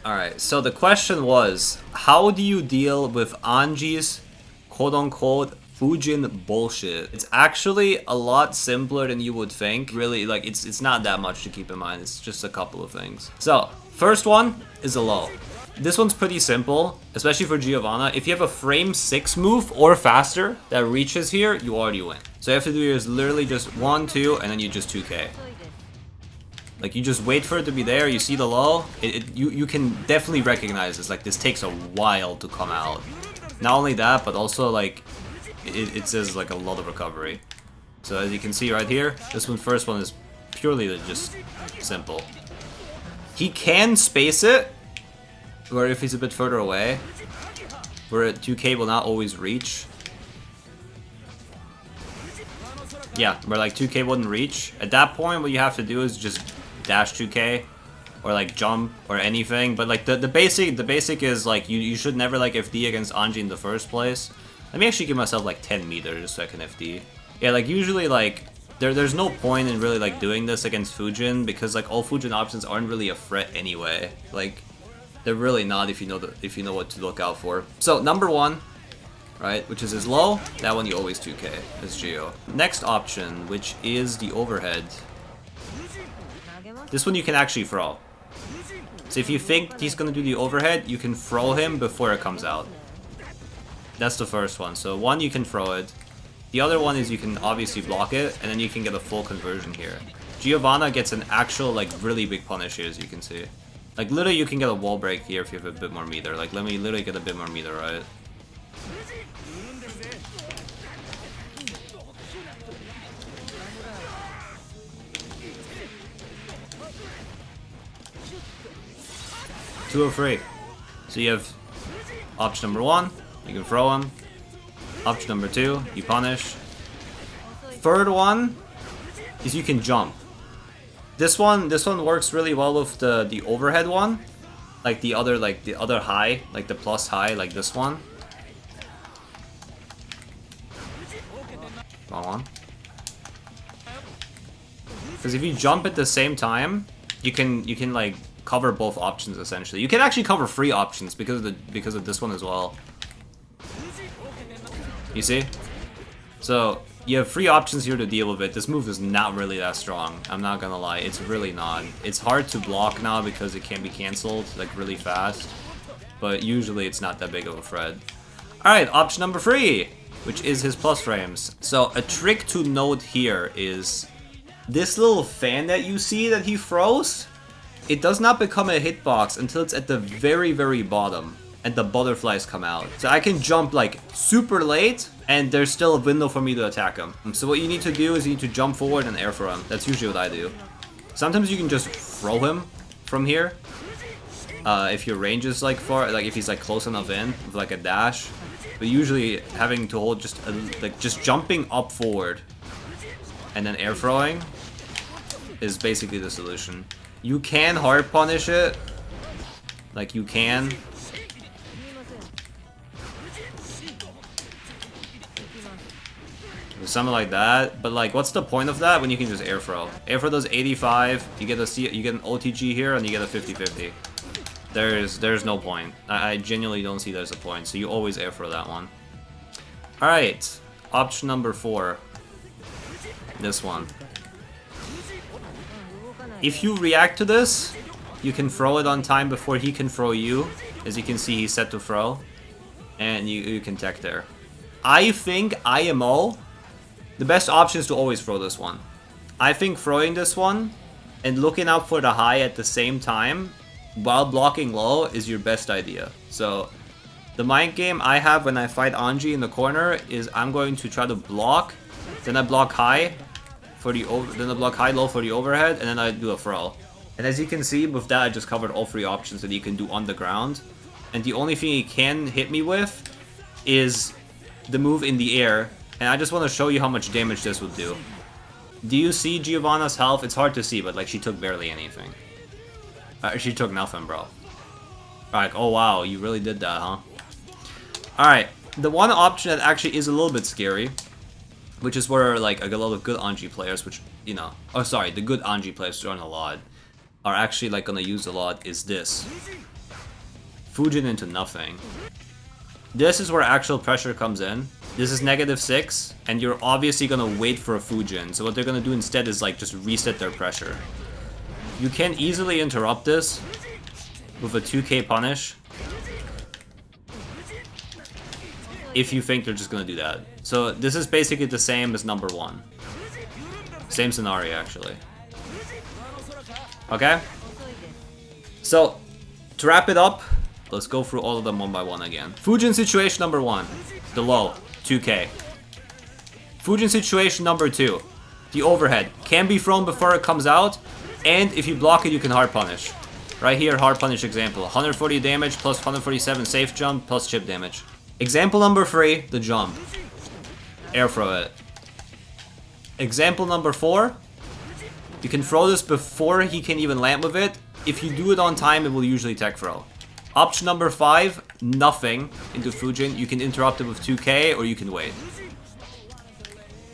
Alright, so the question was, how do you deal with Anji's quote-unquote Fuujin bullshit? It's actually a lot simpler than you would think. Really, like, it's not that much to keep in mind. It's just a couple of things. So, first one is a low. This one's pretty simple, especially for Giovanna. If you have a frame 6 move or faster that reaches here, you already win. So you have to do is literally just 1, 2, and then you just 2k. Like, you just wait for it to be there, you see the low, you can definitely recognize this. Like, this takes a while to come out. Not only that, but also, like, it says, like, a lot of recovery. So as you can see right here, this first one is purely just simple. He can space it, where if he's a bit further away, where 2k will not always reach. Yeah, where like 2k wouldn't reach. At that point, what you have to do is just dash 2k, or like jump, or anything. But like the basic is like you should never like FD against Anji in the first place. Let me actually give myself like 10 meters so I can FD. Yeah, like usually like there's no point in really like doing this against Fuujin, because like all Fuujin options aren't really a threat anyway. Like they're really not if you know what to look out for. So number 1, right, which is his low, that one you always 2k as Geo. Next option, which is the overhead. This one you can actually throw. So if you think he's gonna do the overhead, you can throw him before it comes out. That's the first one. So one, you can throw it. The other one is you can obviously block it, and then you can get a full conversion here. Giovanna gets an actual like really big punish here, as you can see. Like literally you can get a wall break here if you have a bit more meter. Like let me literally get a bit more meter, right? Two or three. So you have option number 1, you can throw him. Option number 2, you punish. Third one is you can jump. This one works really well with the overhead one, like the other high, like the plus high, like this one. Wrong one. Because if you jump at the same time, you can like cover both options essentially. You can actually cover 3 options because of this one as well. You see? So you have 3 options here to deal with it. This move is not really that strong. I'm not gonna lie, it's really not. It's hard to block now because it can be cancelled like really fast, but usually it's not that big of a threat. All right, option number 3, which is his plus frames. So a trick to note here is this little fan that you see that he throws. It does not become a hitbox until it's at the very, very bottom and the butterflies come out. So I can jump like super late and there's still a window for me to attack him. So what you need to do is you need to jump forward and air throw him. That's usually what I do. Sometimes you can just throw him from here. If your range is like far, like if he's like close enough in with like a dash. But usually having to hold just jumping up forward and then air throwing is basically the solution. You can hard punish it, like you can. Something like that, but like what's the point of that when you can just air throw? Air throw does 85, you get an OTG here and you get a 50-50. There's no point. I genuinely don't see there's a point, so you always air throw that one. Alright, option number 4. This one. If you react to this, you can throw it on time before he can throw you. As you can see, he's set to throw. And you can tech there. I think IMO, the best option is to always throw this one. I think throwing this one and looking out for the high at the same time while blocking low is your best idea. So the mind game I have when I fight Anji in the corner is I'm going to try to block, then I block high for the low for the overhead, and then I do a throw. And as you can see, with that I just covered all 3 options that you can do on the ground. And the only thing he can hit me with is the move in the air, and I just want to show you how much damage this would do. Do you see Giovanna's health? It's hard to see, but like she took barely anything. She took nothing, bro. Like, oh wow, you really did that, huh? Alright, the one option that actually is a little bit scary, which is where like a lot of good Anji players, which, you know, oh sorry, the good Anji players who aren't a lot, are actually like gonna use a lot, is this. Fuujin into nothing. This is where actual pressure comes in. This is -6, and you're obviously gonna wait for a Fuujin. So what they're gonna do instead is like just reset their pressure. You can easily interrupt this with a 2k punish if you think they're just gonna do that. So this is basically the same as number 1. Same scenario actually. Okay? So, to wrap it up, let's go through all of them one by one again. Fuujin situation number 1, the low, 2k. Fuujin situation number 2, the overhead, can be thrown before it comes out, and if you block it, you can hard punish. Right here, hard punish example, 140 damage plus 147 safe jump plus chip damage. Example number 3, the jump. Air throw it. Example number 4, you can throw this before he can even land with it. If you do it on time, it will usually tech throw. Option number 5, nothing into Fuujin. You can interrupt it with 2k or you can wait.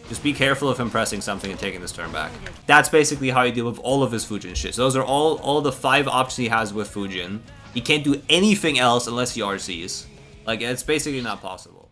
Just be careful of him pressing something and taking this turn back. That's basically how you deal with all of his Fuujin shit. So those are all the 5 options he has with Fuujin. He can't do anything else unless he RCs. Like, it's basically not possible.